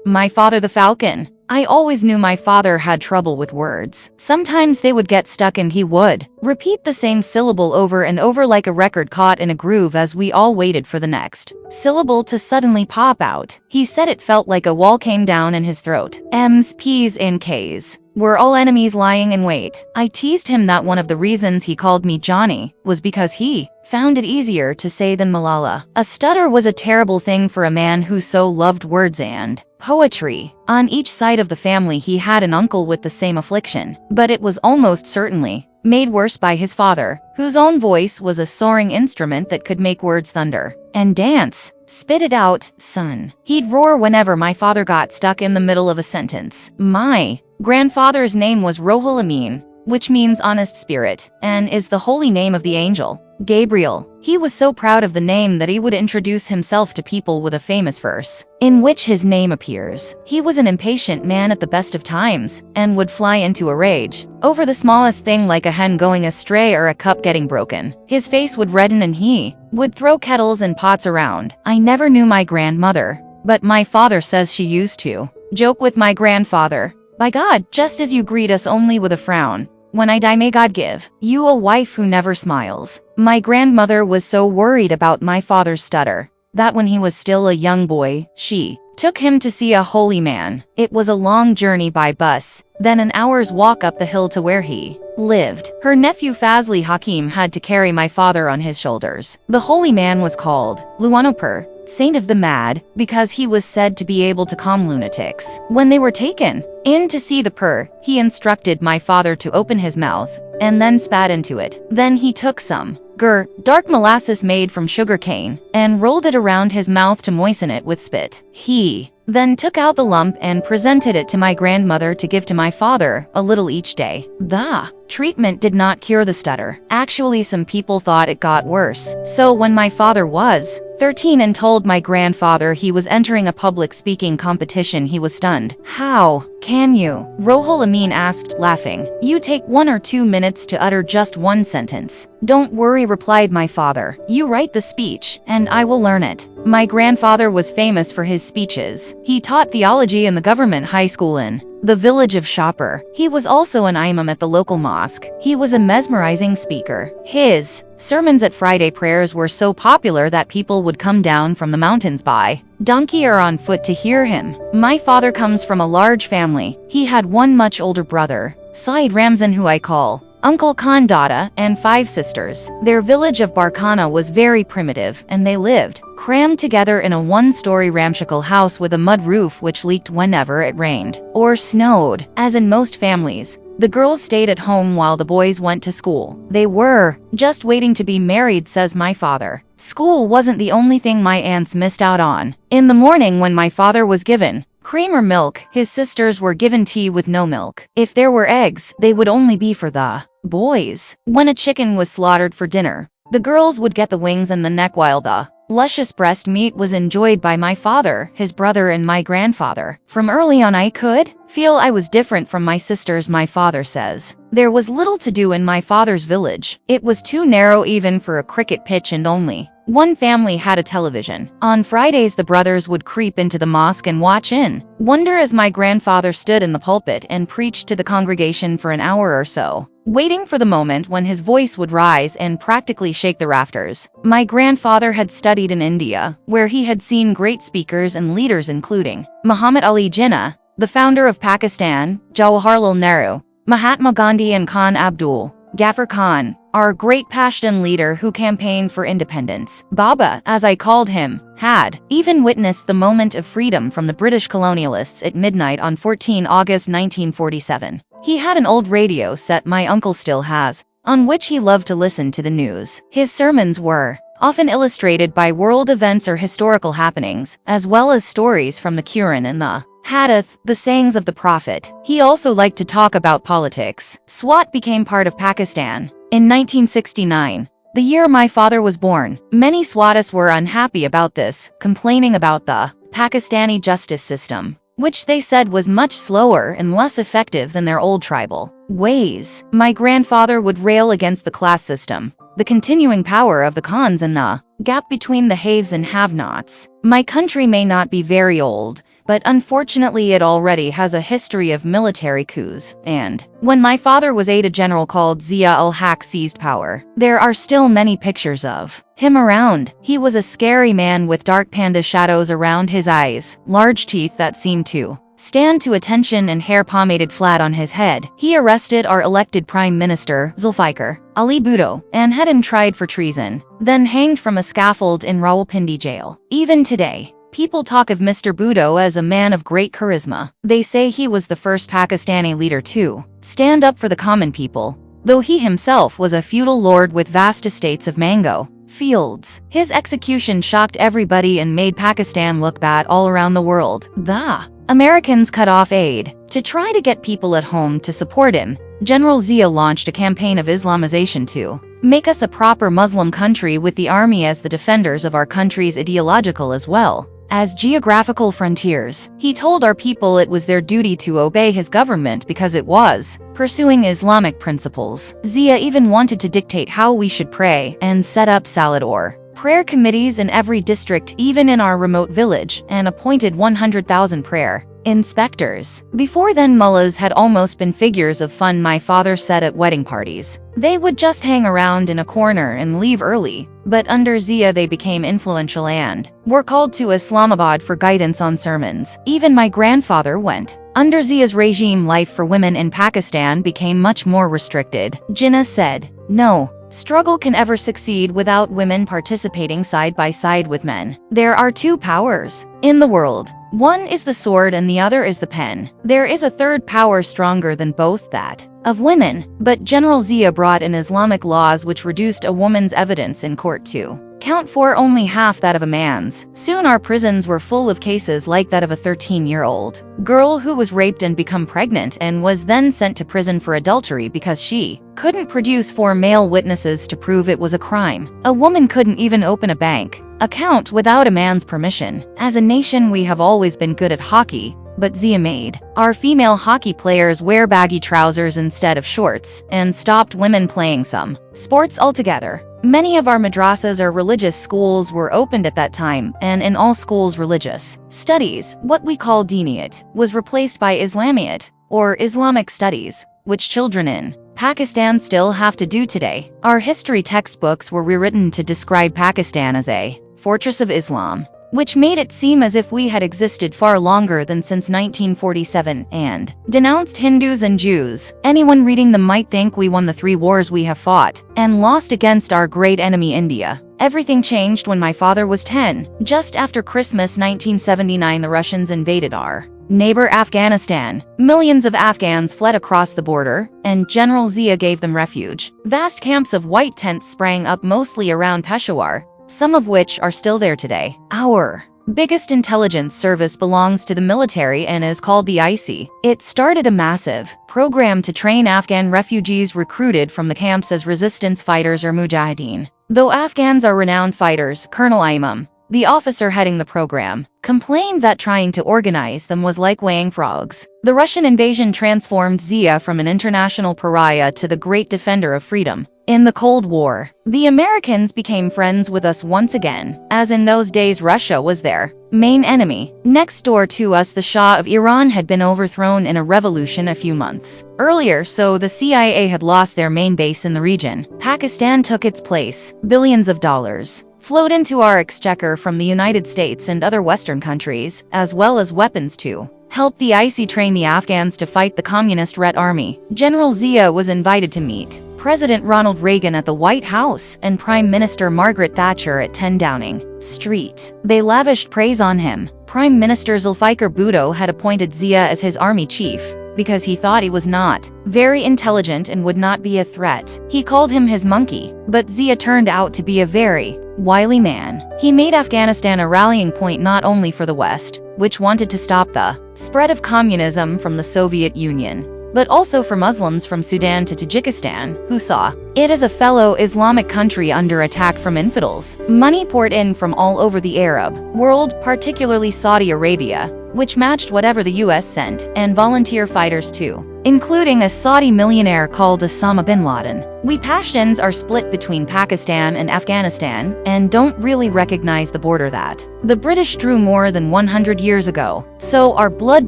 My father the falcon. I always knew my father had trouble with words. Sometimes they would get stuck and he would repeat the same syllable over and over like a record caught in a groove as we all waited for the next syllable to suddenly pop out. He said it felt like a wall came down in his throat. M's, P's and K's were all enemies lying in wait. I teased him that one of the reasons he called me Johnny was because he found it easier to say than Malala. A stutter was a terrible thing for a man who so loved words and poetry. On each side of the family he had an uncle with the same affliction, but it was almost certainly made worse by his father, whose own voice was a soaring instrument that could make words thunder and dance. Spit it out, son. He'd roar whenever my father got stuck in the middle of a sentence. My grandfather's name was Rohul Amin, which means honest spirit, and is the holy name of the angel Gabriel. He was so proud of the name that he would introduce himself to people with a famous verse, in which his name appears. He was an impatient man at the best of times, and would fly into a rage over the smallest thing, like a hen going astray or a cup getting broken. His face would redden and he would throw kettles and pots around. I never knew my grandmother, but my father says she used to joke with my grandfather. By God, just as you greet us only with a frown, when I die may God give you a wife who never smiles. My grandmother was so worried about my father's stutter that when he was still a young boy, she took him to see a holy man. It was a long journey by bus, then an hour's walk up the hill to where he lived. Her nephew Fazli Hakim had to carry my father on his shoulders. The holy man was called Luanopur, Saint of the Mad, because he was said to be able to calm lunatics. When they were taken in to see the pur, he instructed my father to open his mouth and then spat into it. Then he took some dark molasses made from sugar cane and rolled it around his mouth to moisten it with spit. He then took out the lump and presented it to my grandmother to give to my father, a little each day. The treatment did not cure the stutter. Actually, some people thought it got worse. So when my father was 13 and told my grandfather he was entering a public speaking competition, he was stunned. "How can you?" Rohul Amin asked, laughing. "You take 1 or 2 minutes to utter just one sentence." "Don't worry," replied my father. "You write the speech, and I will learn it." My grandfather was famous for his speeches. He taught theology in the government high school in the village of Shopper. He was also an imam at the local mosque. He was a mesmerizing speaker. His sermons at Friday prayers were so popular that people would come down from the mountains by donkey or on foot to hear him. My father comes from a large family. He had one much older brother, Said Ramzan, who I call Uncle Khan Dada, and 5 sisters. Their village of Barkhana was very primitive, and they lived crammed together in a 1-story ramshackle house with a mud roof which leaked whenever it rained or snowed. As in most families, the girls stayed at home while the boys went to school. They were just waiting to be married, says my father. School wasn't the only thing my aunts missed out on. In the morning, when my father was given cream or milk, his sisters were given tea with no milk. If there were eggs, they would only be for the boys. When a chicken was slaughtered for dinner, the girls would get the wings and the neck, while the luscious breast meat was enjoyed by my father, his brother, and my grandfather. From early on I could feel I was different from my sisters, my father says. There was little to do in my father's village. It was too narrow even for a cricket pitch, and only one family had a television. On Fridays, the brothers would creep into the mosque and watch in wonder as my grandfather stood in the pulpit and preached to the congregation for an hour or so, waiting for the moment when his voice would rise and practically shake the rafters. My grandfather had studied in India, where he had seen great speakers and leaders including Muhammad Ali Jinnah, the founder of Pakistan, Jawaharlal Nehru, Mahatma Gandhi, and Khan Abdul Ghaffar Khan, our great Pashtun leader who campaigned for independence. Baba, as I called him, had even witnessed the moment of freedom from the British colonialists at midnight on 14 August 1947. He had an old radio set, my uncle still has, on which he loved to listen to the news. His sermons were often illustrated by world events or historical happenings, as well as stories from the Quran and the Hadith, the sayings of the Prophet. He also liked to talk about politics. Swat became part of Pakistan in 1969, the year my father was born. Many Swatis were unhappy about this, complaining about the Pakistani justice system, which they said was much slower and less effective than their old tribal ways. My grandfather would rail against the class system, the continuing power of the Khans, and the gap between the haves and have-nots. My country may not be very old, but unfortunately it already has a history of military coups, and when my father was 8, a general called Zia-ul-Haq seized power. There are still many pictures of him around. He was a scary man with dark panda shadows around his eyes, large teeth that seemed to stand to attention and hair pomaded flat on his head. He arrested our elected Prime Minister, Zulfikar Ali Bhutto, and had him tried for treason, then hanged from a scaffold in Rawalpindi jail. Even today, people talk of Mr. Bhutto as a man of great charisma. They say he was the first Pakistani leader to stand up for the common people, though he himself was a feudal lord with vast estates of mango fields. His execution shocked everybody and made Pakistan look bad all around the world. The Americans cut off aid. To try to get people at home to support him, General Zia launched a campaign of Islamization to make us a proper Muslim country, with the army as the defenders of our country's ideological as well as geographical frontiers. He told our people it was their duty to obey his government because it was pursuing Islamic principles. Zia even wanted to dictate how we should pray and set up salat or prayer committees in every district, even in our remote village, and appointed 100,000 prayer inspectors. Before then, mullahs had almost been figures of fun, my father said, at wedding parties. They would just hang around in a corner and leave early. But under Zia they became influential and were called to Islamabad for guidance on sermons. Even my grandfather went. Under Zia's regime, life for women in Pakistan became much more restricted. Jinnah said, "No struggle can ever succeed without women participating side by side with men. There are two powers in the world. One is the sword and the other is the pen. There is a third power stronger than both, that of women." But General Zia brought in Islamic laws which reduced a woman's evidence in court to count for only half that of a man's. Soon our prisons were full of cases like that of a 13-year-old girl who was raped and become pregnant and was then sent to prison for adultery because she couldn't produce 4 male witnesses to prove it was a crime. A woman couldn't even open a bank account without a man's permission. As a nation, we have always been good at hockey, but Zia made our female hockey players wear baggy trousers instead of shorts and stopped women playing some sports altogether. Many of our madrasas or religious schools were opened at that time, and in all schools religious studies, what we call Diniyat, was replaced by Islamiyat, or Islamic studies, which children in Pakistan still have to do today. Our history textbooks were rewritten to describe Pakistan as a fortress of Islam, which made it seem as if we had existed far longer than since 1947, and denounced Hindus and Jews. Anyone reading them might think we won the 3 wars we have fought and lost against our great enemy India. Everything changed when my father was 10. Just after Christmas 1979, the Russians invaded our neighbor Afghanistan. Millions of Afghans fled across the border, and General Zia gave them refuge. Vast camps of white tents sprang up mostly around Peshawar, some of which are still there today. Our biggest intelligence service belongs to the military and is called the IC. It started a massive program to train Afghan refugees recruited from the camps as resistance fighters or mujahideen. Though Afghans are renowned fighters, Colonel Imam, the officer heading the program, complained that trying to organize them was like weighing frogs. The Russian invasion transformed Zia from an international pariah to the great defender of freedom. In the Cold War, the Americans became friends with us once again, as in those days Russia was their main enemy. Next door to us, the Shah of Iran had been overthrown in a revolution a few months earlier, so the CIA had lost their main base in the region. Pakistan took its place. Billions of dollars flowed into our exchequer from the United States and other Western countries, as well as weapons to help the IC train the Afghans to fight the Communist Red Army. General Zia was invited to meet President Ronald Reagan at the White House and Prime Minister Margaret Thatcher at 10 Downing Street. They lavished praise on him. Prime Minister Zulfikar Bhutto had appointed Zia as his army chief because he thought he was not very intelligent and would not be a threat. He called him his monkey, but Zia turned out to be a very wily man. He made Afghanistan a rallying point not only for the West, which wanted to stop the spread of communism from the Soviet Union, but also for Muslims from Sudan to Tajikistan, who saw it as a fellow Islamic country under attack from infidels. Money poured in from all over the Arab world, particularly Saudi Arabia, which matched whatever the US sent, and volunteer fighters too, including a Saudi millionaire called Osama bin Laden. We Pashtuns are split between Pakistan and Afghanistan and don't really recognize the border that the British drew more than 100 years ago, so our blood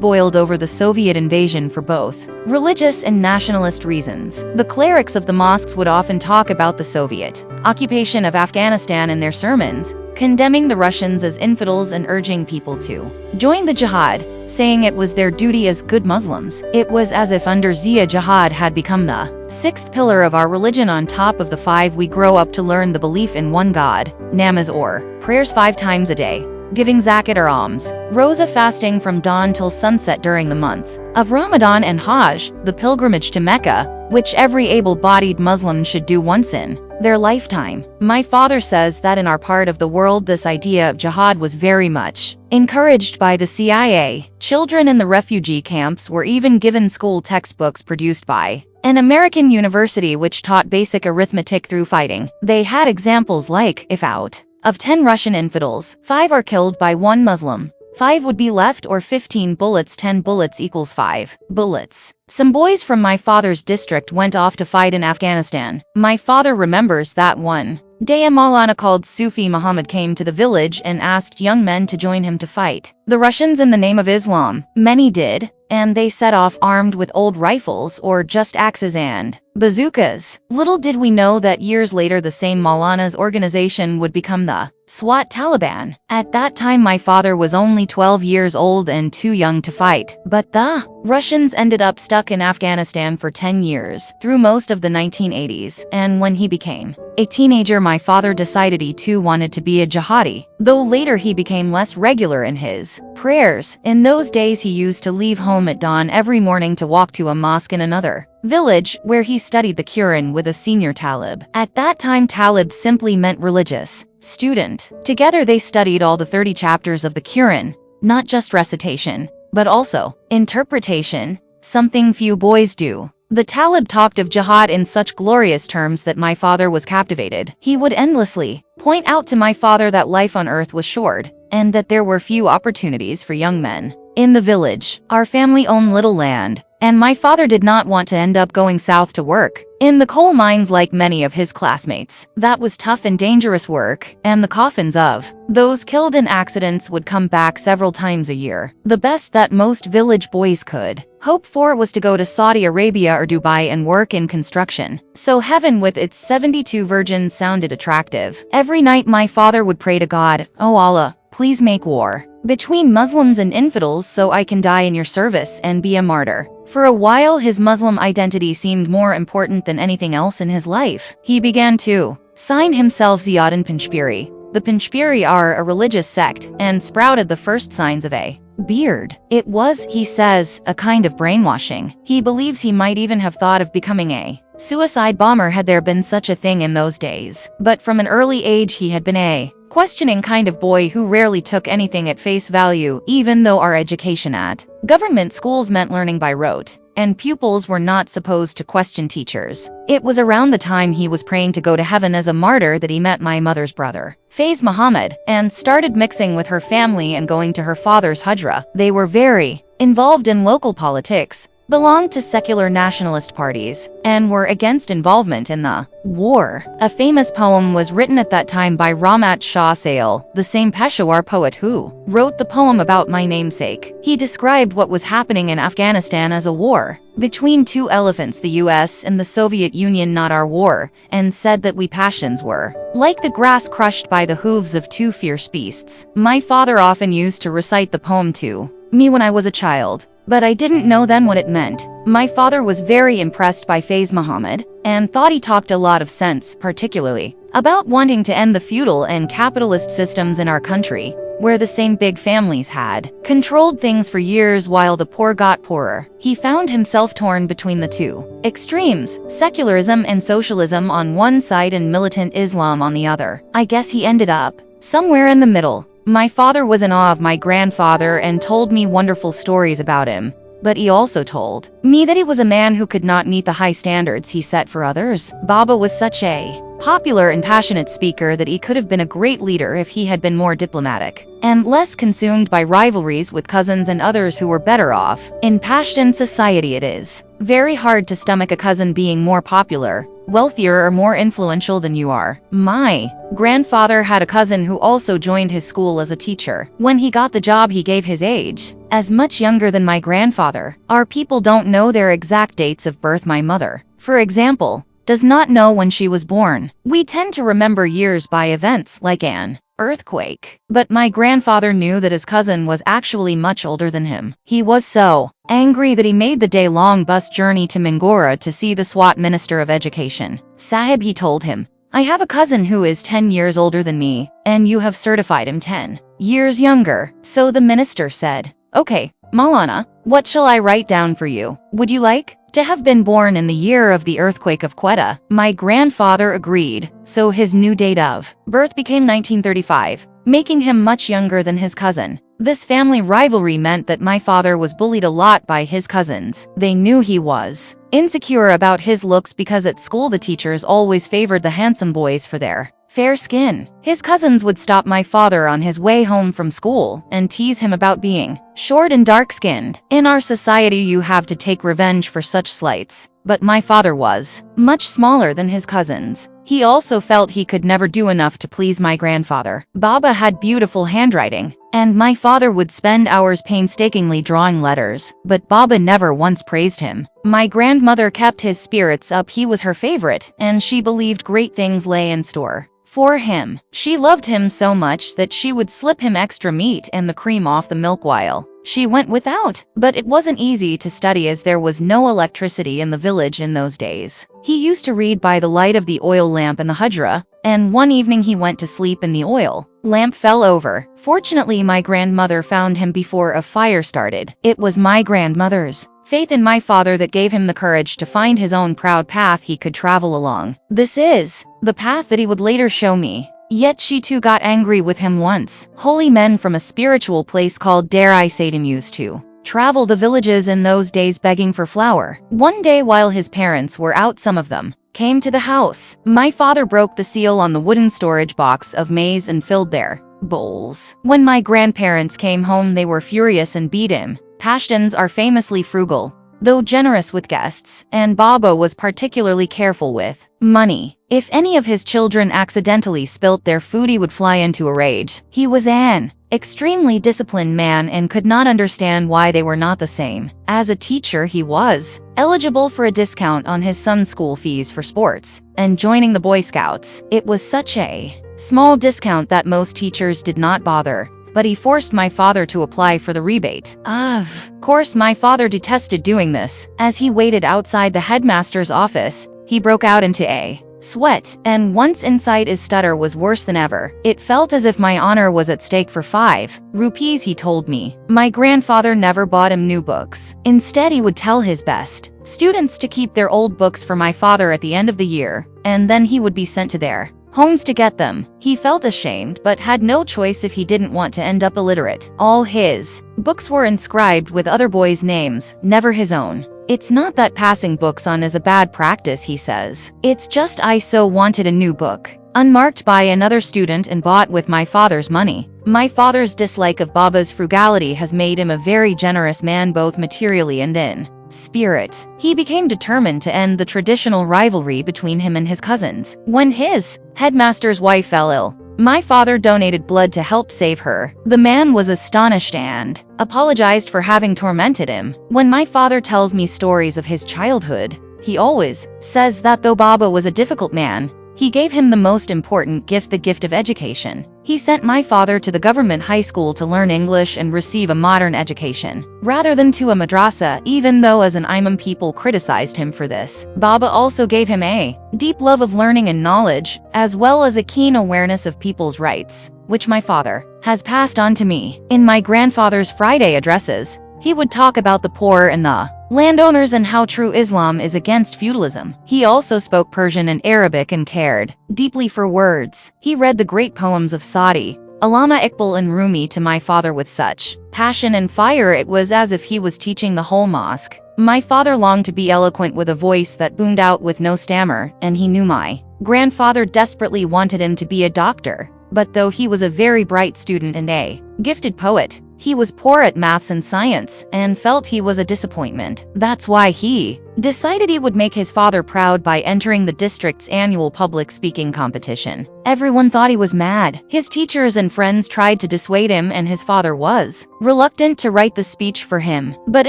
boiled over the Soviet invasion for both religious and nationalist reasons. The clerics of the mosques would often talk about the Soviet occupation of Afghanistan in their sermons, condemning the Russians as infidels and urging people to join the jihad, saying it was their duty as good Muslims. It was as if under Zia jihad had become the sixth pillar of our religion on top of the five we grow up to learn: the belief in one God, namaz or prayers 5 times a day, giving zakat or alms, rosa fasting from dawn till sunset during the month of Ramadan, and Hajj, the pilgrimage to Mecca, which every able-bodied Muslim should do once in their lifetime. My father says that in our part of the world this idea of jihad was very much encouraged by the CIA. Children in the refugee camps were even given school textbooks produced by an American university which taught basic arithmetic through fighting. They had examples like, if out of 10 Russian infidels, 5 are killed by 1 Muslim, 5 would be left, or 15 bullets, 10 bullets equals 5 bullets. Some boys from my father's district went off to fight in Afghanistan. My father remembers that one day a Malala called Sufi Muhammad came to the village and asked young men to join him to fight the Russians in the name of Islam. Many did, and they set off armed with old rifles or just axes and bazookas. Little did we know that years later the same Malana's organization would become the SWAT Taliban. At that time my father was only 12 years old and too young to fight, but the Russians ended up stuck in Afghanistan for 10 years, through most of the 1980s, and when he became a teenager my father decided he too wanted to be a jihadi, though later he became less regular in his prayers. In those days he used to leave home at dawn every morning to walk to a mosque in another village, where he studied the Quran with a senior talib. At that time talib simply meant religious student. Together they studied all the 30 chapters of the Quran, not just recitation, but also interpretation, something few boys do. The talib talked of jihad in such glorious terms that my father was captivated. He would endlessly point out to my father that life on earth was short, and that there were few opportunities for young men in the village. Our family owned little land, and my father did not want to end up going south to work in the coal mines like many of his classmates. That was tough and dangerous work, and the coffins of those killed in accidents would come back several times a year. The best that most village boys could hope for was to go to Saudi Arabia or Dubai and work in construction. So heaven with its 72 virgins sounded attractive. Every night my father would pray to God, "Oh Allah, please make war between Muslims and infidels so I can die in your service and be a martyr." For a while his Muslim identity seemed more important than anything else in his life. He began to sign himself Ziauddin Panjpiri. The Panjpiri are a religious sect and sprouted the first signs of a beard. It was, he says, a kind of brainwashing. He believes he might even have thought of becoming a suicide bomber had there been such a thing in those days. But from an early age he had been a questioning kind of boy who rarely took anything at face value, even though our education at government schools meant learning by rote, and pupils were not supposed to question teachers. It was around the time he was praying to go to heaven as a martyr that he met my mother's brother, Faiz Muhammad, and started mixing with her family and going to her father's hujra. They were very involved in local politics, belonged to secular nationalist parties, and were against involvement in the war. A famous poem was written at that time by Ramat Shah Sale, the same Peshawar poet who wrote the poem about my namesake. He described what was happening in Afghanistan as a war between two elephants, the US and the Soviet Union, not our war, and said that we passions were like the grass crushed by the hooves of two fierce beasts. My father often used to recite the poem to me when I was a child, but I didn't know then what it meant. My father was very impressed by Faiz Muhammad and thought he talked a lot of sense, particularly about wanting to end the feudal and capitalist systems in our country, where the same big families had controlled things for years while the poor got poorer. He found himself torn between the two extremes, secularism and socialism on one side and militant Islam on the other. I guess he ended up somewhere in the middle. My father was in awe of my grandfather and told me wonderful stories about him, but he also told me that he was a man who could not meet the high standards he set for others. Baba was such a popular and passionate speaker that he could have been a great leader if he had been more diplomatic and less consumed by rivalries with cousins and others who were better off. In Pashtun society it is very hard to stomach a cousin being more popular, wealthier or more influential than you are. My grandfather had a cousin who also joined his school as a teacher. When he got the job he gave his age as much younger than my grandfather. Our people don't know their exact dates of birth. My mother, for example, does not know when she was born. We tend to remember years by events like an earthquake. But my grandfather knew that his cousin was actually much older than him. He was so angry that he made the day-long bus journey to Mingora to see the Swat Minister of Education. Sahib, he told him, I have a cousin who is 10 years older than me, and you have certified him 10 years younger. So the minister said, okay, Malana, what shall I write down for you? Would you like to have been born in the year of the earthquake of Quetta? My grandfather agreed, so his new date of birth became 1935, making him much younger than his cousin. This family rivalry meant that my father was bullied a lot by his cousins. They knew he was insecure about his looks because at school the teachers always favored the handsome boys for their fair skin. His cousins would stop my father on his way home from school and tease him about being short and dark-skinned. In our society, you have to take revenge for such slights. But my father was much smaller than his cousins. He also felt he could never do enough to please my grandfather. Baba had beautiful handwriting, and my father would spend hours painstakingly drawing letters, but Baba never once praised him. My grandmother kept his spirits up. He was her favorite, and she believed great things lay in store for him. She loved him so much that she would slip him extra meat and the cream off the milk while she went without. But it wasn't easy to study as there was no electricity in the village in those days. He used to read by the light of the oil lamp in the hujra, and one evening he went to sleep and the oil lamp fell over. Fortunately, my grandmother found him before a fire started. It was my grandmother's faith in my father that gave him the courage to find his own proud path he could travel along. This is the path that he would later show me. Yet she too got angry with him once. Holy men from a spiritual place called Dare Satan used to travel the villages in those days begging for flour. One day while his parents were out, some of them came to the house. My father broke the seal on the wooden storage box of maize and filled their bowls. When my grandparents came home, they were furious and beat him. Pashtuns are famously frugal, though generous with guests, and Baba was particularly careful with money. If any of his children accidentally spilt their food, he would fly into a rage. He was an extremely disciplined man and could not understand why they were not the same. As a teacher, he was eligible for a discount on his son's school fees for sports and joining the Boy Scouts. It was such a small discount that most teachers did not bother, but he forced my father to apply for the rebate. Of course, my father detested doing this. As he waited outside the headmaster's office, he broke out into a sweat, and once inside, his stutter was worse than ever. It felt as if my honor was at stake for 5 rupees, he told me. My grandfather never bought him new books. Instead, he would tell his best students to keep their old books for my father at the end of the year, and then he would be sent to their homes to get them. He felt ashamed but had no choice if he didn't want to end up illiterate. All his books were inscribed with other boys' names, never his own. It's not that passing books on is a bad practice, he says. It's just I so wanted a new book, unmarked by another student and bought with my father's money. My father's dislike of Baba's frugality has made him a very generous man, both materially and in spirit. He became determined to end the traditional rivalry between him and his cousins. When his headmaster's wife fell ill, my father donated blood to help save her. The man was astonished and apologized for having tormented him. When my father tells me stories of his childhood, he always says that though Baba was a difficult man, he gave him the most important gift, the gift of education. He sent my father to the government high school to learn English and receive a modern education, rather than to a madrasa, even though as an imam people criticized him for this. Baba also gave him a deep love of learning and knowledge, as well as a keen awareness of people's rights, which my father has passed on to me. In my grandfather's Friday addresses, he would talk about the poor and the landowners and how true Islam is against feudalism. He also spoke Persian and Arabic and cared deeply for words. He read the great poems of Saadi, Allama Iqbal and Rumi to my father with such passion and fire it was as if he was teaching the whole mosque. My father longed to be eloquent with a voice that boomed out with no stammer, and he knew my grandfather desperately wanted him to be a doctor. But though he was a very bright student and a gifted poet, he was poor at maths and science, and felt he was a disappointment. That's why he decided he would make his father proud by entering the district's annual public speaking competition. Everyone thought he was mad. His teachers and friends tried to dissuade him, and his father was reluctant to write the speech for him. But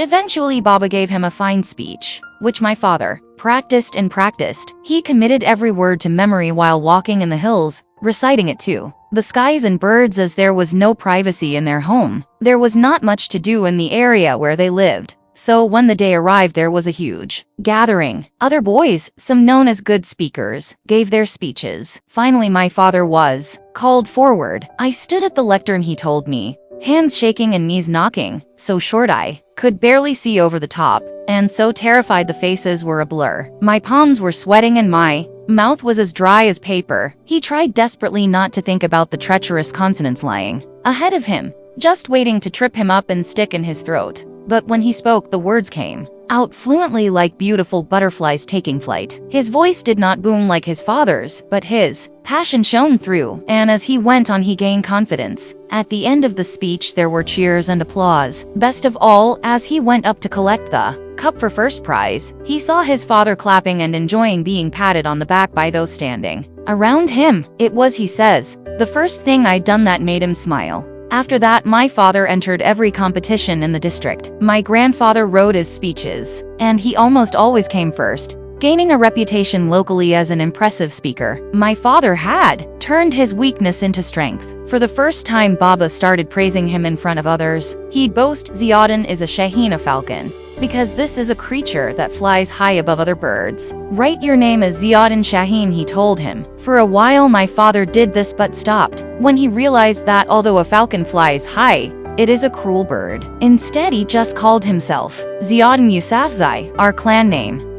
eventually Baba gave him a fine speech, which my father practiced and practiced. He committed every word to memory while walking in the hills, reciting it too. The skies and birds, as there was no privacy in their home. There was not much to do in the area where they lived. So when the day arrived, there was a huge gathering. Other boys, some known as good speakers, gave their speeches. Finally, my father was called forward. I stood at the lectern, he told me, hands shaking and knees knocking, so short I could barely see over the top, and so terrified the faces were a blur. My palms were sweating and my mouth was as dry as paper. He tried desperately not to think about the treacherous consonants lying ahead of him, just waiting to trip him up and stick in his throat. But when he spoke, the words came out fluently like beautiful butterflies taking flight. His voice did not boom like his father's, but his passion shone through, and as he went on he gained confidence. At the end of the speech there were cheers and applause. Best of all, as he went up to collect the cup for first prize, he saw his father clapping and enjoying being patted on the back by those standing around him. It was, he says, the first thing I'd done that made him smile. After that, my father entered every competition in the district. My grandfather wrote his speeches, and he almost always came first, gaining a reputation locally as an impressive speaker. My father had turned his weakness into strength. For the first time, Baba started praising him in front of others. He'd boast, Ziauddin is a Shaheen, a falcon, because this is a creature that flies high above other birds. Write your name as Ziauddin Shaheen, he told him. For a while my father did this but stopped when he realized that although a falcon flies high, it is a cruel bird. Instead he just called himself Ziauddin Yousafzai, our clan name.